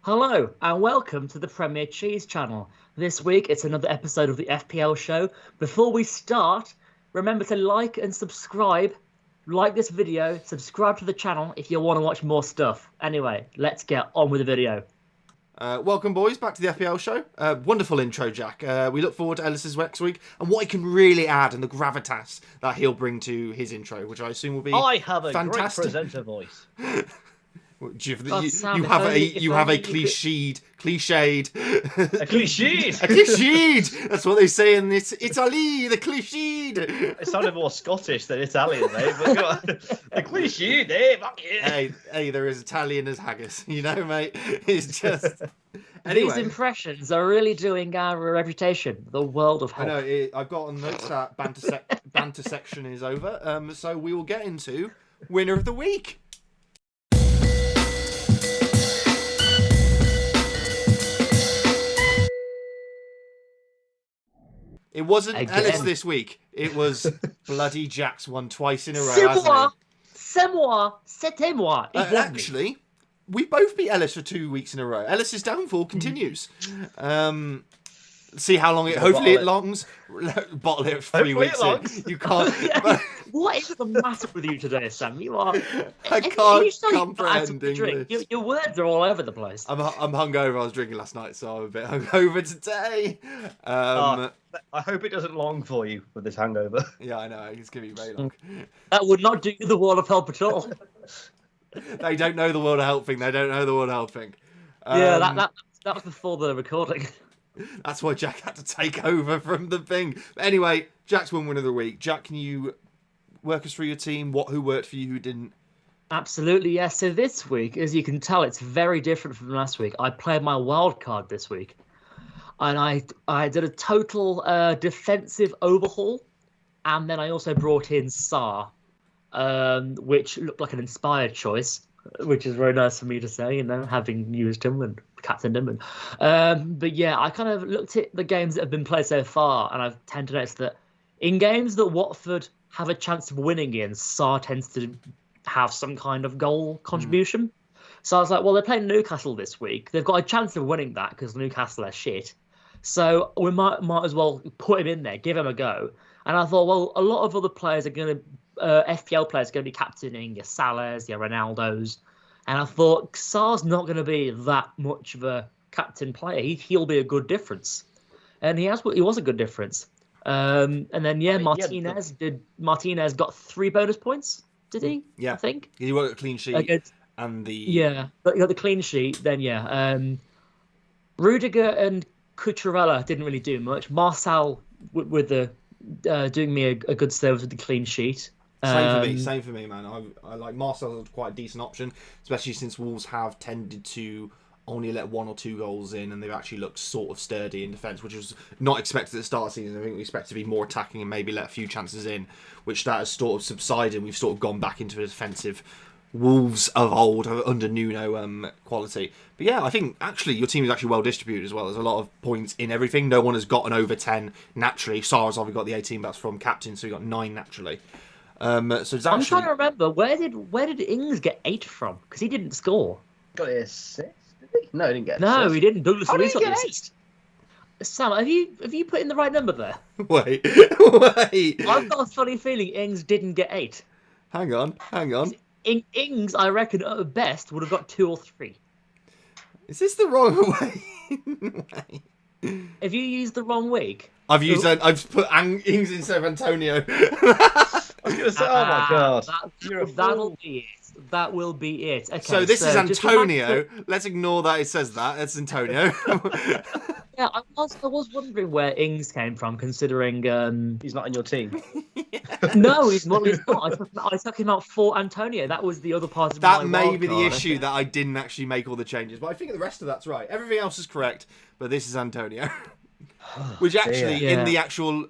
Hello and welcome to the Premier Cheese channel. This week it's another episode of the FPL show. Before we start, remember to like and subscribe. Like this video, subscribe to the channel if you want to watch more stuff. Anyway, let's get on with the video. Welcome, boys, back to the FPL show. Wonderful intro, Jacq. We look forward to Ellis's next week and what he can really add and the gravitas that he'll bring to his intro, which I assume will be I have a fantastic. great presenter voice. You have a cliched. A cliched. A cliched. That's what they say in Italy. The cliched. It sounded more Scottish than Italian, mate. But go on. A cliched, eh? Fuck yeah. Hey, they're as Italian as haggis. You know, mate. It's just. Anyway. These impressions are really doing our reputation, the world of hope. I know. I've got on notes that banter section is over. So we will get into winner of the week. It wasn't Ellis this week. It was bloody Jack's won twice in a row, hasn't he? C'était moi. Actually, we both beat Ellis for 2 weeks in a row. Ellis's downfall continues. See how long it. Hopefully it longs. Bottle it 3 weeks in. You can't. What is the matter with you today, Sam? You are. I can't comprehend English. Your words are all over the place. I'm hungover. I was drinking last night, so I'm a bit hungover today. I hope it doesn't long for you with this hangover. Yeah, I know. It's going to be very long. That would not do the world of help at all. They don't know the world of help thing. They don't know the world of help thing. Yeah, that was before the recording. That's why Jacq had to take over from the thing. But anyway, Jack's won winner of the week. Jacq, can you work us through your team? Who worked for you, who didn't? Absolutely, yes. So this week, as you can tell, it's very different from last week. I played my wild card this week. And I did a total defensive overhaul. And then I also brought in Saar, which looked like an inspired choice, which is very nice for me to say, having used him and captained him. But yeah, I kind of looked at the games that have been played so far, and I've tend to notice that in games that Watford have a chance of winning in, Saar tends to have some kind of goal contribution. So I was like, well, they're playing Newcastle this week. They've got a chance of winning that because Newcastle are shit. So we might as well put him in there, give him a go. And I thought, well, a lot of other players are going to, FPL players are going to be captaining your Salahs, your Ronaldos. And I thought, Saar's not going to be that much of a captain player. He'll be a good difference. And he was a good difference. And then, Martinez got 3 bonus points, did he? Yeah. I think. He got a clean sheet. But he got the clean sheet, then, yeah. Rudiger and Cucurella didn't really do much. Marcel with the doing me a good service with the clean sheet. Same for me, man. I like Marcel's quite a decent option, especially since Wolves have tended to only let 1 or 2 goals in, and they've actually looked sort of sturdy in defence, which was not expected at the start of the season. I think we expect to be more attacking and maybe let a few chances in, which that has sort of subsided. We've sort of gone back into a defensive Wolves of old under Nuno quality. But yeah, I think actually your team is actually well distributed as well. There's a lot of points in everything. No one has gotten over 10 naturally. Sarah's obviously got the 18, that's from captain, so he got 9 naturally. So it's actually... I'm trying to remember, where did Ings get 8 from? Because he didn't score. Got an assist, did he? No, he didn't get an No, assist. he didn't. Douglas How Luiz did got he the get assist. Sam, have you put in the right number there? Wait. I've got a funny feeling Ings didn't get 8. Hang on. Ings, I reckon, at best, would have got 2 or 3. Is this the wrong way? Have you used the wrong week? I've put Ings instead of Antonio. I was going to say, oh my god. That'll be it. That will be it. Okay, so this is Antonio. Let's ignore that it says that. It's Antonio. Yeah, I was wondering where Ings came from, considering He's not in your team. No, he's not. I took him out for Antonio. That was the other part of that my may be the wildcard. issue that I didn't actually make all the changes, but I think the rest of that's right. Everything else is correct, but this is Antonio. Which actually, in the actual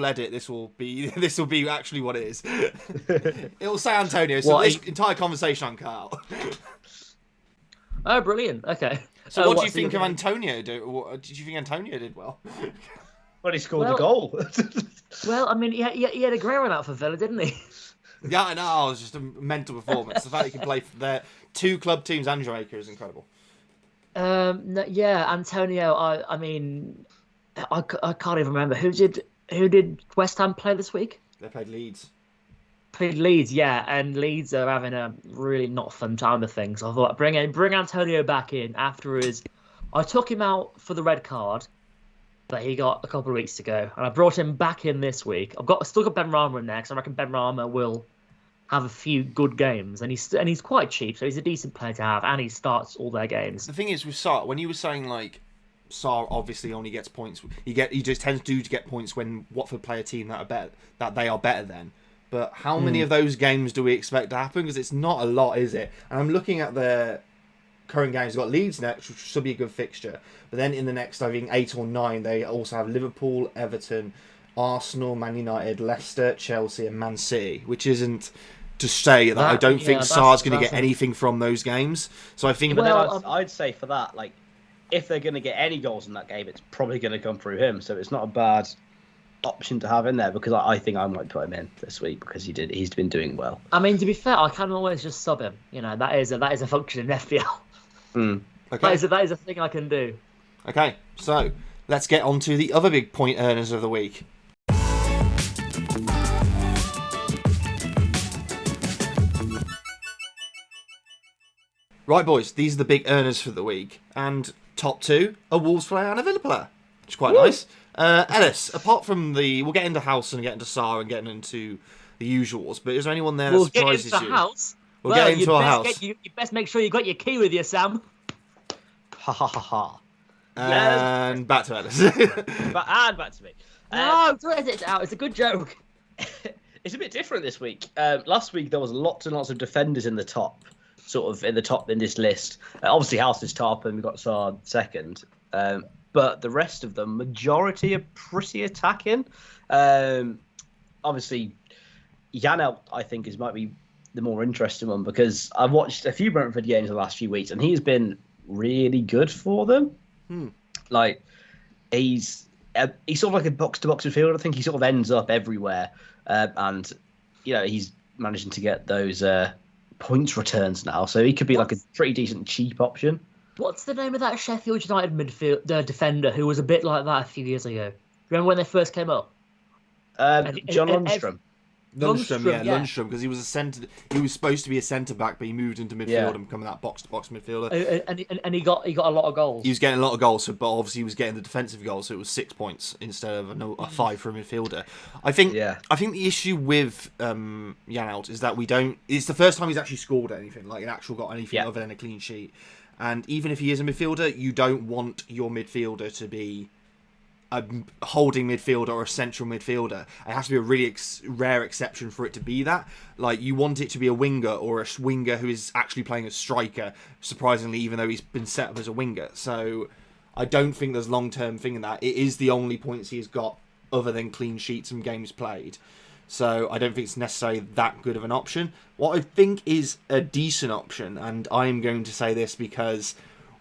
edit, this will be actually what it is. It'll say Antonio, so this entire conversation I'm cut out. Oh, brilliant! Okay. So, what do you think of Antonio? Did you think Antonio did well? Well, he scored the goal. Well, I mean, he had a great run out for Villa, didn't he? Yeah, I know. It was just a mental performance. The fact he can play for their 2 club teams and Jamaica is incredible. No, yeah, Antonio. I mean, I can't even remember who did West Ham play this week. They played Leeds. Played Leeds, yeah, and Leeds are having a really not fun time of things. I thought bring Antonio back in after his. I took him out for the red card, but he got a couple of weeks to go, and I brought him back in this week. Still got Ben Rama in there because I reckon Ben Rama will have a few good games, and he's quite cheap, so he's a decent player to have, and he starts all their games. The thing is with Sarr, when you were saying like Sarr obviously only gets points, he just tends to get points when Watford play a team that they are better than. But how many of those games do we expect to happen? Because it's not a lot, is it? And I'm looking at their current games. They've got Leeds next, which should be a good fixture. But then in the next, I think 8 or 9, they also have Liverpool, Everton, Arsenal, Man United, Leicester, Chelsea, and Man City, which isn't to say that I don't think Sarr's going to get anything from those games. So I think. But then I'd say for that, like, if they're going to get any goals in that game, it's probably going to come through him. So it's not a bad option to have in there, because I think I might put him in this week because he's been doing well. I mean, to be fair, I can always just sub him. You know, that is a function in FPL. Okay. That is a thing I can do. Okay, so let's get on to the other big point earners of the week. Right, boys, these are the big earners for the week, and top 2 a Wolves player and a Villa player, which is quite nice. Ellis, apart from we'll get into House and get into Sarr and get into the usuals, but is there anyone there that surprises you? House? We'll get into our house. You best make sure you got your key with you, Sam. Ha ha ha ha. And back to Ellis. Back to me. No, it's out. It's a good joke. It's a bit different this week. Last week there was lots and lots of defenders in the top, in this list. Obviously House is top, and we got Sarr second. But the rest of them, majority are pretty attacking. Obviously, Janelt, I think, might be the more interesting one, because I've watched a few Brentford games the last few weeks, and he's been really good for them. Like, he's sort of like a box-to-box midfielder. I think he sort of ends up everywhere. And, he's managing to get those points returns now, so he could be like a pretty decent cheap option. What's the name of that Sheffield United defender who was a bit like that a few years ago? Remember when they first came up? John Lundstrom. Lundstrom, because he was a centre. He was supposed to be a centre back, but he moved into midfield and become that box to box midfielder. And he got a lot of goals. He was getting a lot of goals, but obviously he was getting the defensive goals, so it was 6 points instead of a 5 for a midfielder. I think the issue with Janelt is that it's the first time he's actually scored anything, like got anything other than a clean sheet. And even if he is a midfielder, you don't want your midfielder to be a holding midfielder or a central midfielder. It has to be a really rare exception for it to be that. Like, you want it to be a winger or a winger who is actually playing as striker, surprisingly, even though he's been set up as a winger. So I don't think there's long-term thing in that. It is the only points he has got other than clean sheets and games played. So I don't think it's necessarily that good of an option. What I think is a decent option, and I'm going to say this because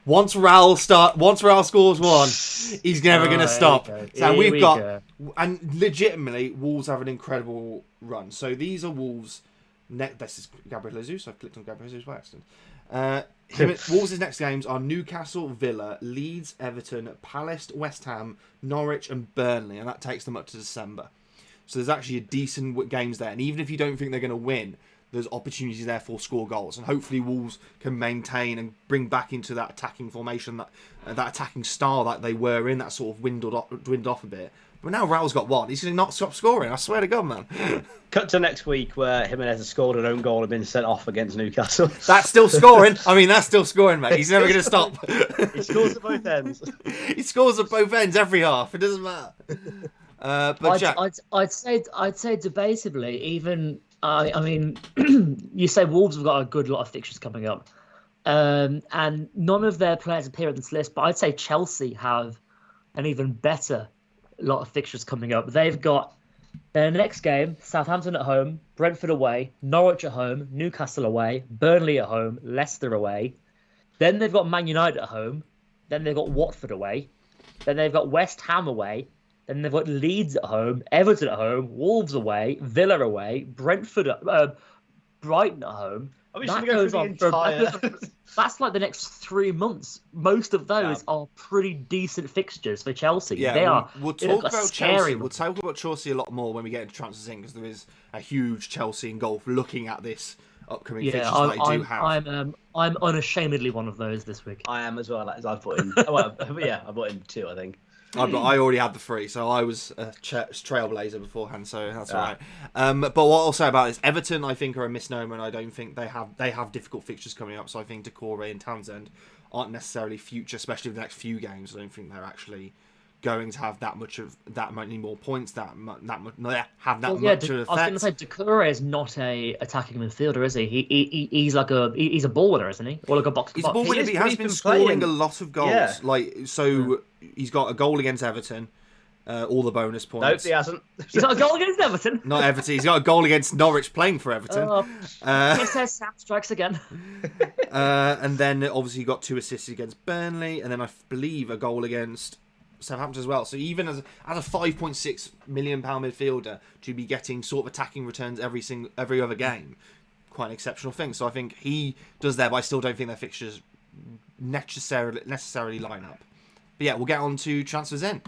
once Raul scores one, he's never going to stop. So and legitimately, Wolves have an incredible run. So these are Wolves. This is Gabriel Jesus. I've clicked on Gabriel Jesus by accident. Wolves' next games are Newcastle, Villa, Leeds, Everton, Palace, West Ham, Norwich, and Burnley, and that takes them up to December. So there's actually a decent games there. And even if you don't think they're going to win, there's opportunities there for score goals. And hopefully Wolves can maintain and bring back into that attacking formation, that attacking style that they were in, that sort of dwindled off a bit. But now Raul's got one. He's going to not stop scoring. I swear to God, man. Cut to next week where Jimenez has scored an own goal and been sent off against Newcastle. That's still scoring. I mean, that's still scoring, mate. He's never going to stop. He scores at both ends. He scores at both ends every half. It doesn't matter. But Jacq, I'd say debatably, even I mean, you say Wolves have got a good lot of fixtures coming up, and none of their players appear on this list. But I'd say Chelsea have an even better lot of fixtures coming up. They've got their next game: Southampton at home, Brentford away, Norwich at home, Newcastle away, Burnley at home, Leicester away. Then they've got Man United at home. Then they've got Watford away. Then they've got West Ham away. Then they've got Leeds at home, Everton at home, Wolves away, Villa away, Brighton at home, Are we just That going to goes go on through the for entire... that's like the next 3 months. Most of those are pretty decent fixtures for Chelsea. Yeah, They are. we'll They look talk like about scary Chelsea. We'll months. talk about Chelsea a lot more when we get into transfers in, because there is a huge Chelsea in golf looking at this upcoming Yeah, fixtures that they do have. I'm unashamedly one of those this week. I am as well. As I've put in. Well, yeah, I put in 2, I think. I already had the 3, so I was a trailblazer beforehand, so that's all right. But what I'll say about this, Everton, I think, are a misnomer, and I don't think they have difficult fixtures coming up. So I think Decore and Townsend aren't necessarily future, especially the next few games. I don't think they're actually going to have that many more points, have that much of an I was effect. going to say Decore is not a attacking midfielder, is he? He's like he's a ball winner, isn't he? Or like a box to He's a box. ball winner, but he has been scoring a lot of goals. He's got a goal against Everton, all the bonus points. Nope, he hasn't. He's got a goal against Everton. Not Everton. He's got a goal against Norwich playing for Everton. He says Sam strikes again. And then obviously he got 2 assists against Burnley, and then I believe a goal against Southampton as well. So even as a £5.6 million midfielder to be getting sort of attacking returns every other game, quite an exceptional thing. So I think he does there, but I still don't think their fixtures necessarily line up. But yeah, we'll get on to transfers in.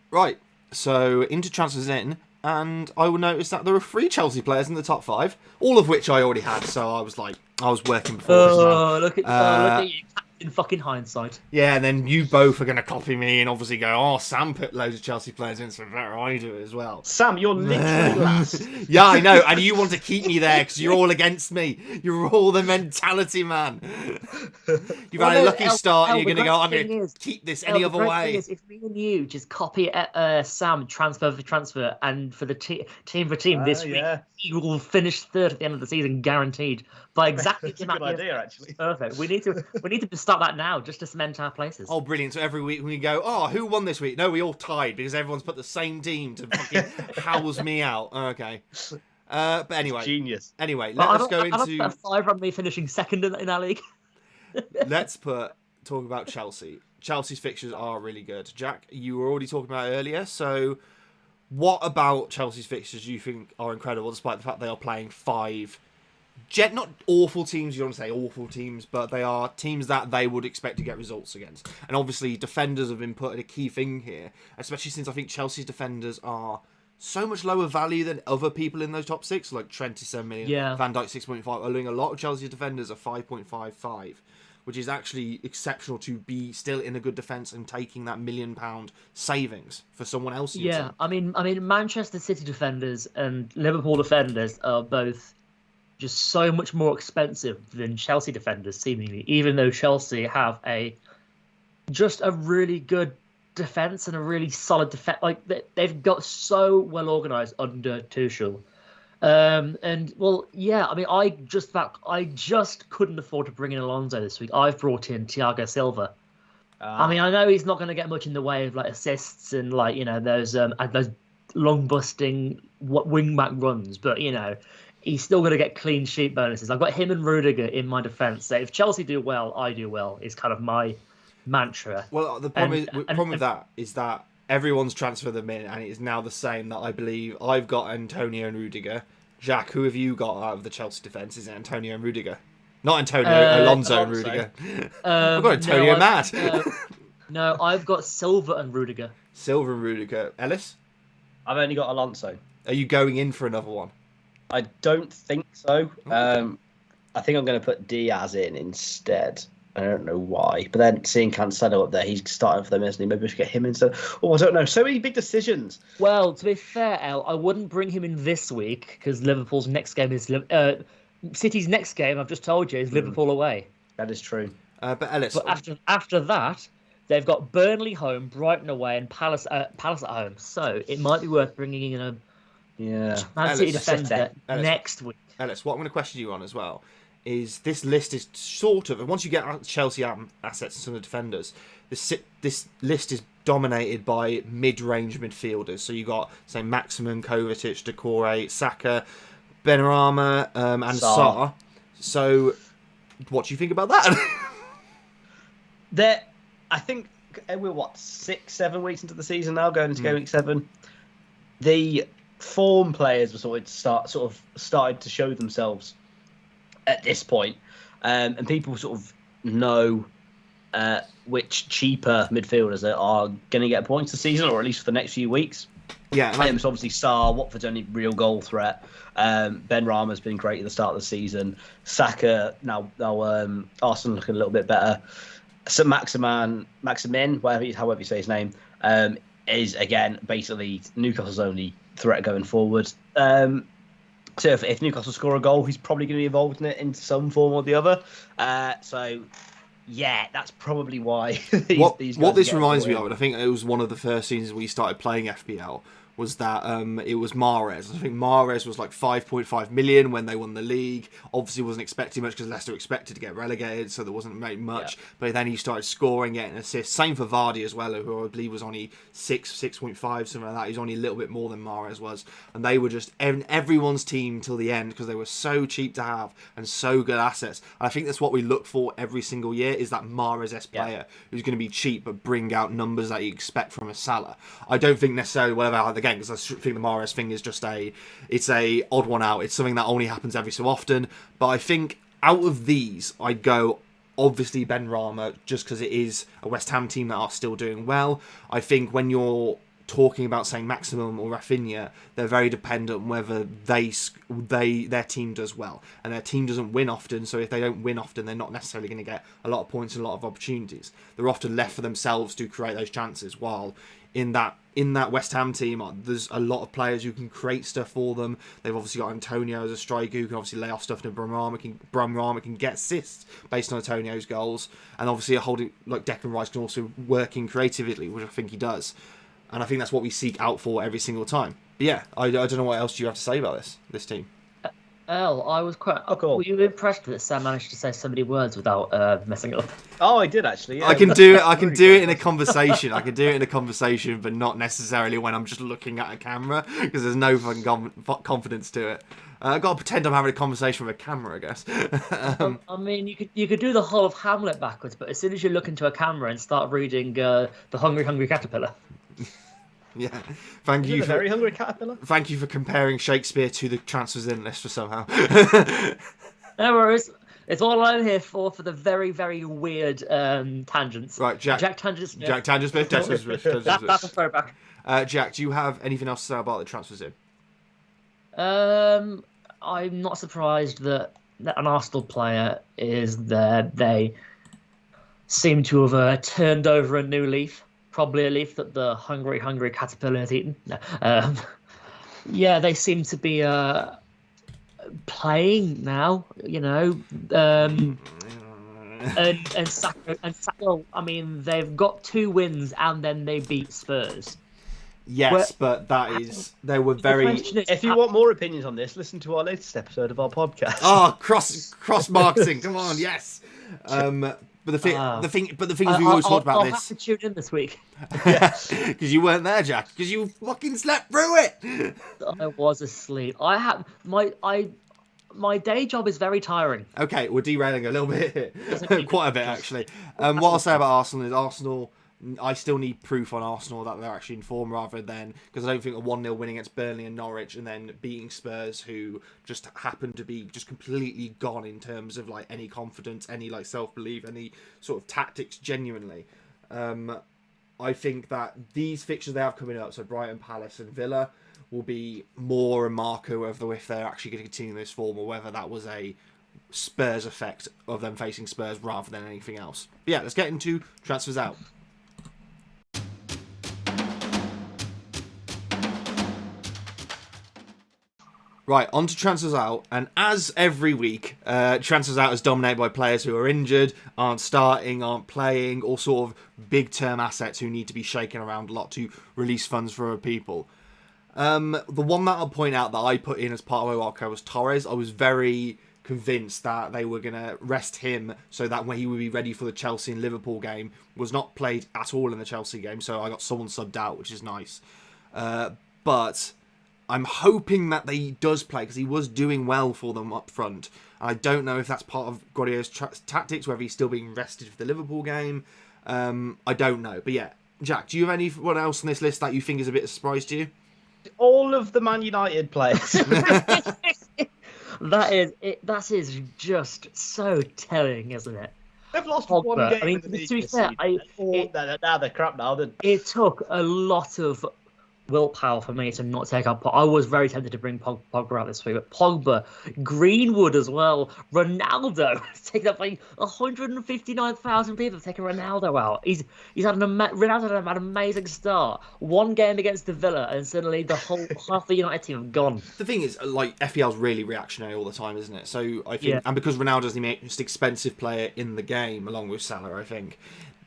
Right, so into transfers in, and I will notice that there are 3 Chelsea players in the top 5, all of which I already had, so I was working before this man. Look at you, in fucking hindsight. Yeah, and then you both are going to copy me and obviously go, oh, Sam put loads of Chelsea players in, so better I do it as well. Sam, you're literally last. Yeah, I know, and you want to keep me there because you're all against me. You're all the mentality man. You've had a lucky start and you're going to go, I'm going to keep this any other way. If me and you just copy Sam transfer for transfer and for the team for team this week, he will finish 3rd at the end of the season, guaranteed. By exactly That's a good idea, actually. Perfect. We need to start that now, just to cement our places. Oh, brilliant! So every week we go, oh, who won this week? No, we all tied because everyone's put the same team to fucking house me out. Okay. But anyway, genius. Anyway, let's go into. I don't 5 on me finishing 2nd in our league. Let's talk about Chelsea. Chelsea's fixtures are really good. Jacq, you were already talking about it earlier. So, what about Chelsea's fixtures do you think are incredible, despite the fact they are playing 5? Not awful teams, you don't want to say awful teams, but they are teams that they would expect to get results against. And obviously, defenders have been put in a key thing here, especially since I think Chelsea's defenders are so much lower value than other people in those top 6, like Trent is 7 million, Van Dijk 6.5. I'm doing a lot of Chelsea's defenders are 5.55, which is actually exceptional to be still in a good defence and taking that £1 million savings for someone else. Yeah, I mean, Manchester City defenders and Liverpool defenders are both just so much more expensive than Chelsea defenders, seemingly, even though Chelsea have just a really good defence and a really solid defence. Like, they've got so well organised under Tuchel. And well, yeah, I mean, I just couldn't afford to bring in Alonso this week. I've brought in Thiago Silva. I mean, I know he's not going to get much in the way of like assists and like, you know, those long busting wing back runs, but you know, he's still going to get clean sheet bonuses. I've got him and Rudiger in my defence. So if Chelsea do well, I do well, is kind of my mantra. Well, the problem with that is that everyone's transferred them in, and it is now the same that I believe I've got Antonio and Rudiger. Jacq, who have you got out of the Chelsea defence? Is it Antonio and Rudiger? Not Antonio, Alonso and Rudiger. I've got Antonio mad. No, I've got Silva and Rudiger. Silva and Rudiger. Ellis? I've only got Alonso. Are you going in for another one? I don't think so. I think I'm going to put Diaz in instead. I don't know why. But then seeing Cancelo up there, he's starting for them, isn't he? Maybe we should get him instead. Oh, I don't know. So many big decisions. Well, to be fair, El, I wouldn't bring him in this week because Liverpool's next game is... City's next game, I've just told you, is Liverpool away. That is true. But Ellis... But after that, they've got Burnley home, Brighton away, and Palace at home. So it might be worth bringing in a Man City defender next week. Ellis, what I'm going to question you on as well is this list is sort of, and once you get Chelsea assets and some of the defenders, this list is dominated by mid-range midfielders. So you got, say, Maximin, Kovacic, Decore, Saka, Benrahma, and Sarr. So what do you think about that? I think we're what 6-7 weeks into the season now, going into game week 7. The form players were sort of started to show themselves at this point, and people sort of know which cheaper midfielders are going to get points this season, or at least for the next few weeks. Yeah, So obviously Sarr, Watford's only real goal threat. Ben Rama's been great at the start of the season. Saka, now Arsenal looking a little bit better. So Maximin, however you say his name, is again basically Newcastle's only threat going forward. So if Newcastle score a goal, he's probably going to be involved in it in some form or the other. So yeah, that's probably why these guys what this reminds me of, and I think it was one of the first seasons we started playing FPL, was that it was Mahrez. I think Mahrez was like 5.5 million when they won the league. Obviously wasn't expecting much because Leicester expected to get relegated, so there wasn't much. Yeah. But then he started scoring, getting assists. Same for Vardy as well, who I believe was only 6.5, something like that. He's only a little bit more than Mahrez was. And they were just everyone's team till the end because they were so cheap to have and so good assets. And I think that's what we look for every single year, is that Mahrez-esque player who's going to be cheap but bring out numbers that you expect from a Salah. I don't think necessarily whatever out the game, because I think the Mahrez thing is just it's a odd one out. It's something that only happens every so often. But I think out of these, I'd go obviously Ben Rama, just because it is a West Ham team that are still doing well. I think when you're talking about saying Maximum or Rafinha, they're very dependent on whether their team does well, and their team doesn't win often. So if they don't win often, they're not necessarily going to get a lot of points and a lot of opportunities. They're often left for themselves to create those chances, while in that West Ham team, there's a lot of players who can create stuff for them. They've obviously got Antonio as a striker who can obviously lay off stuff, and Bram Rama can get assists based on Antonio's goals, and obviously a holding like Declan Rice can also work in creatively, which I think he does. And I think that's what we seek out for every single time. But yeah, I don't know what else you have to say about this team. I was quite. Oh, cool. Were you impressed that Sam managed to say so many words without messing up? Oh, I did actually. Yeah. I can do it. I can do it in a conversation. I can do it in a conversation, but not necessarily when I'm just looking at a camera, because there's no fucking confidence to it. I've got to pretend I'm having a conversation with a camera, I guess. I mean, you could do the whole of Hamlet backwards, but as soon as you look into a camera and start reading The Hungry Hungry Caterpillar. Yeah, thank you for very hungry caterpillar. Thank you for comparing Shakespeare to the transfers in list for somehow. No worries. It's all I'm here for the very, very weird tangents. Right, Jacq tangents. Yeah. Jacq tangents. That's a throwback. Jacq, do you have anything else to say about the transfers in? I'm not surprised that an Arsenal player is there. They seem to have turned over a new leaf. Probably a leaf that the hungry, hungry caterpillar has eaten. No. Yeah, they seem to be playing now, and Saka, I mean, they've got 2 wins and then they beat Spurs. Yes, but they were very. If you want more opinions on this, listen to our latest episode of our podcast. Oh, cross marketing! Come on, yes. But the thing is, we always talked about this. I'll have to tune in this week. Because you weren't there, Jacq. Because you fucking slept through it. I was asleep. I have my day job is very tiring. Okay, we're derailing a little bit here. Quite a bit, actually. What I'll say about Arsenal, I still need proof on Arsenal that they're actually in form, rather than, because I don't think a 1-0 win against Burnley and Norwich and then beating Spurs, who just happened to be just completely gone in terms of like any confidence, any like self-belief, any sort of tactics genuinely. I think that these fixtures they have coming up, so Brighton, Palace and Villa, will be more a marker of if they're actually going to continue this form, or whether that was a Spurs effect of them facing Spurs rather than anything else. But yeah, let's get into transfers out. Right, on to transfers out, and as every week, transfers out is dominated by players who are injured, aren't starting, aren't playing, or sort of big-term assets who need to be shaken around a lot to release funds for other people. The one that I'll point out that I put in as part of my wildcard was Torres. I was very convinced that they were going to rest him so that when he would be ready for the Chelsea and Liverpool game. Was not played at all in the Chelsea game, so I got someone subbed out, which is nice. But I'm hoping that he does play, because he was doing well for them up front. I don't know if that's part of Guardiola's tactics, whether he's still being rested for the Liverpool game. I don't know. But yeah, Jacq, do you have anyone else on this list that you think is a bit of a surprise to you? All of the Man United players. That is just so telling, isn't it? They've lost Pogba. one game I mean, in the league to be this fair, season. Now they're crap now. it took a lot of willpower for me to not take up. I was very tempted to bring Pogba out this week, but Pogba, Greenwood as well, Ronaldo taking up like 159,000 people have taken Ronaldo out. He's had Ronaldo had an amazing start. One game against the Villa, and suddenly the whole half the United team have gone. The thing is, like, FPL's really reactionary all the time, isn't it? So I think, and because Ronaldo's the most expensive player in the game, along with Salah, I think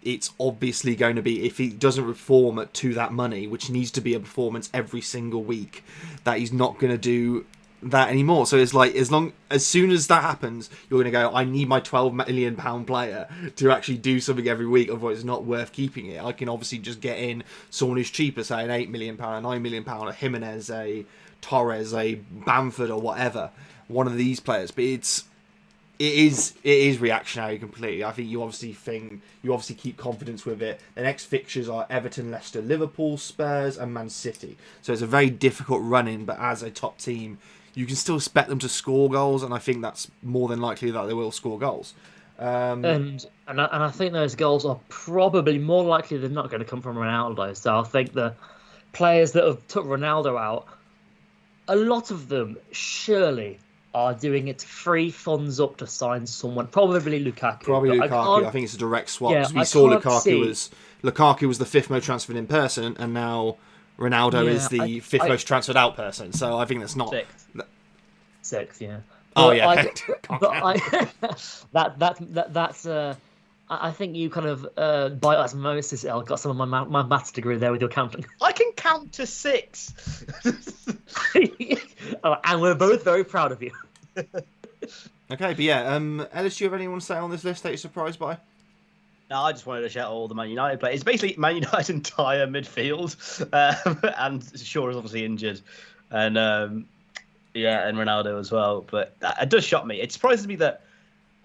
it's obviously going to be, if he doesn't perform to that money, which needs to be a performance every single week, that he's not going to do that anymore. So it's like, as soon as that happens, you're going to go, I need my £12 million player to actually do something every week, otherwise it's not worth keeping it. I can obviously just get in someone who's cheaper, say an £8 million, a £9 million, a Jimenez, a Torres, a Bamford, or whatever, one of these players. But it is reactionary completely. I think you obviously keep confidence with it. The next fixtures are Everton, Leicester, Liverpool, Spurs, and Man City. So it's a very difficult run-in, but as a top team, you can still expect them to score goals, and I think that's more than likely that they will score goals. And I think those goals are probably more likely than not going to come from Ronaldo. So I think the players that have took Ronaldo out, a lot of them surely are doing it free funds up to sign someone, probably Lukaku. Probably Lukaku. I think it's a direct swap. Yeah, we saw Lukaku was the fifth most transferred in person, and now Ronaldo is the fifth most transferred out person. So I think that's not sixth. Yeah. Oh yeah. That's. I think you kind of by osmosis, El, got some of my maths degree there with your counting. I can count to 6. And we're both very proud of you. Okay, but yeah, Ellis, do you have anyone to say on this list that you're surprised by? No, I just wanted to shout out all the Man United players. It's basically Man United's entire midfield, and Shaw is obviously injured, and and Ronaldo as well. But it does shock me. It surprises me that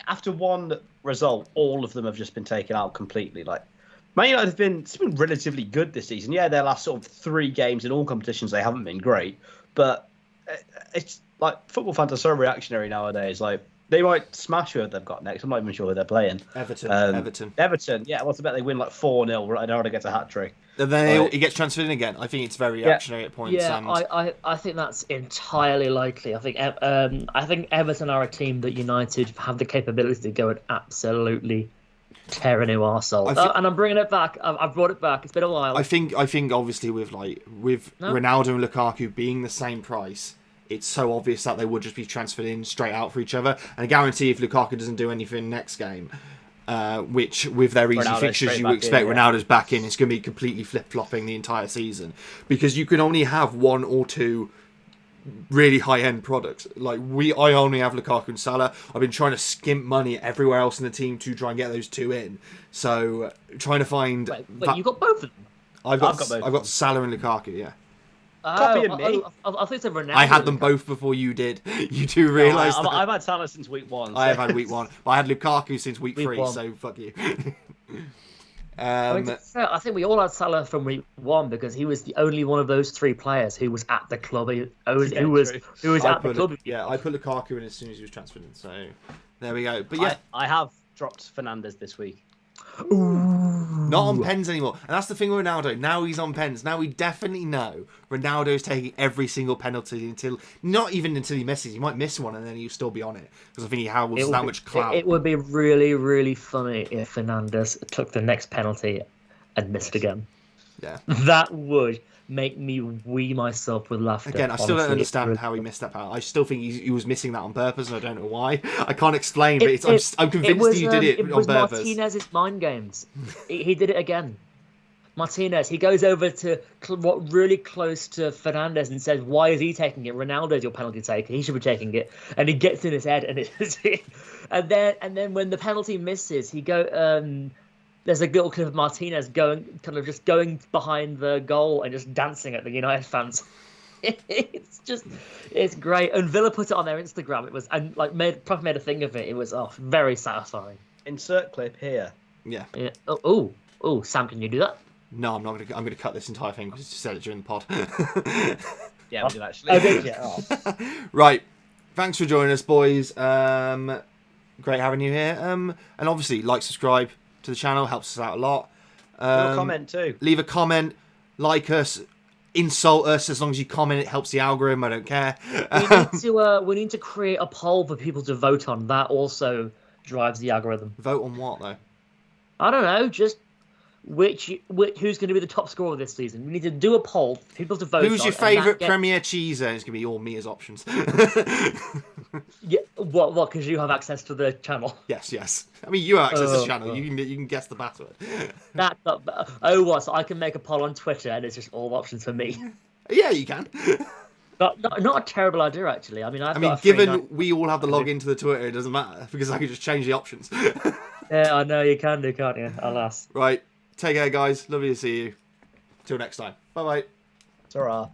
after one result, all of them have just been taken out completely. Like, Man United have been relatively good this season. Yeah, their last sort of 3 games in all competitions, they haven't been great. But it's like football fans are so reactionary nowadays. Like, they might smash who they've got next. I'm not even sure who they're playing. Everton. Yeah, what's the bet they win like 4-0? Ronaldo gets a hat trick. And then he gets transferred in again. I think it's very reactionary at points. Yeah, I think that's entirely likely. I think Everton are a team that United have the capability to go and absolutely tear a new arsehole. And I'm bringing it back. I've brought it back. It's been a while. I think obviously with Ronaldo and Lukaku being the same price, it's so obvious that they would just be transferred in straight out for each other. And I guarantee if Lukaku doesn't do anything next game, which with their easy fixtures you would expect Ronaldo's back in, it's going to be completely flip-flopping the entire season. Because you can only have 1 or 2 really high-end products. Like, I only have Lukaku and Salah. I've been trying to skimp money everywhere else in the team to try and get those 2 in. So, trying to find... Wait, you got both of them? I've got Salah and Lukaku, yeah. Copying me. I think it's a Ronaldo. I had them both before you did. You do realise that? I've had Salah since week 1. So. I have had week 1. But I had Lukaku since week 3, so fuck you. I think we all had Salah from week 1 because he was the only one of those 3 players who was at the club. Who was at the club. Yeah, I put Lukaku in as soon as he was transferred in. So there we go. But yeah, I have dropped Fernandes this week. Ooh. Not on pens anymore. And that's the thing with Ronaldo. Now he's on pens. Now we definitely know Ronaldo's taking every single penalty not even until he misses. He might miss one and then he'll still be on it. Because I think he has that much clout. It would be really, really funny if Fernandes took the next penalty and missed again. Yeah. That would make me wee myself with laughter. Again, I still don't understand how he missed that penalty. I still think he was missing that on purpose, and I don't know why. I can't explain, but I'm convinced he did it on purpose. It was Martinez's mind games. He did it again. Martinez, he goes over to really close to Fernandes and says, "Why is he taking it? Ronaldo's your penalty taker. He should be taking it." And he gets in his head, and then when the penalty misses, he there's a little clip of Martinez going behind the goal and just dancing at the United fans. It's great. And Villa put it on their Instagram. It was made a thing of it. It was very satisfying. Insert clip here. Yeah. Yeah. Oh, Sam, can you do that? No, I'm not going to. I'm going to cut this entire thing because you said it during the pod. Yeah, we did actually. Oh, did you? Oh. Right. Thanks for joining us, boys. Great having you here. And obviously, like, subscribe to the channel, helps us out a lot. Leave a comment too. Leave a comment, like us, insult us. As long as you comment, it helps the algorithm. I don't care. We need to create a poll for people to vote on. That also drives the algorithm. Vote on what though? I don't know, just who's going to be the top scorer this season. We need to do a poll for people to vote on. Who's your favourite Premier Cheeser? It's going to be all me as options. Yeah, what? Because you have access to the channel. Yes. I mean, you have access to the channel. You can guess the password. So I can make a poll on Twitter and it's just all options for me. Yeah, you can. Not a terrible idea, actually. I mean, given we all have the login to the Twitter, it doesn't matter because I can just change the options. Yeah, I know you can do, can't you? Alas. Right. Take care, guys. Lovely to see you. Till next time. Bye-bye. Ta-ra.